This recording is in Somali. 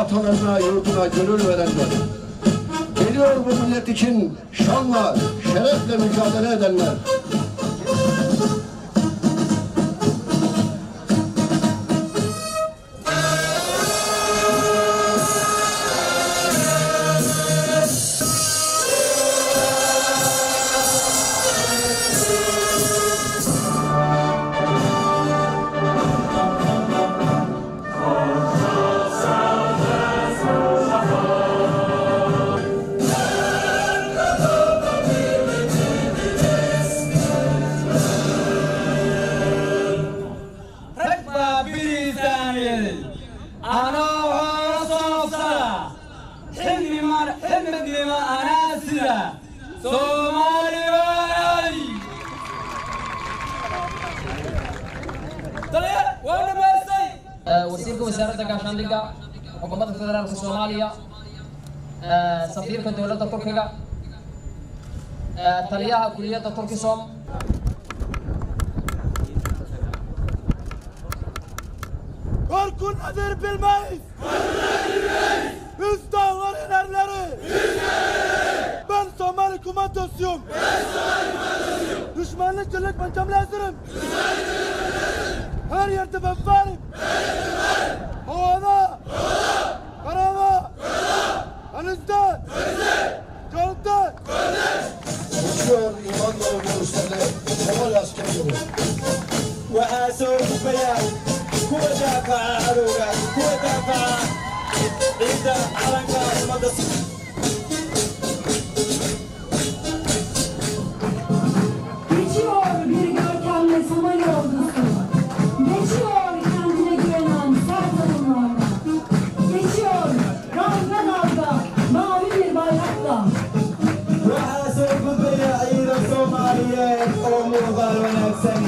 vatanına, yurduna gönül verenler. Geliyor bu millet için şanla, şerefle mücadele edenler. أنا وصوصة حلمي مر حلمك لما أنا سلا سومالي واي طلع وانا بسي وزيرك وزارة gaashaandhigga xukuumadda federaalka Soomaaliya safiirka dowladda Turkiga taliyaha kulliyadda Turkisom Korkun nedir bilmeyiz. Biz dağların erleri. Ben Somali komandosuyum. Düşmanlık çelik pençemle hazırım. Her yerde ben varım. Havada. Karada. Denizde. Gölde. Uçuyor İmanlı görüşlerle Somali askerleri. وحاسوب بيان هو دافع عروقه هو دافع عيدا علنقا المدس Geçiyor bir görkemle Somali ordusu. Geçiyor kendine güvenen sert adımlarla. Geçiyor dalga dalga mavi bir bayrakla. وحاسوب بيان عيدا صوماليات أمور ونكسن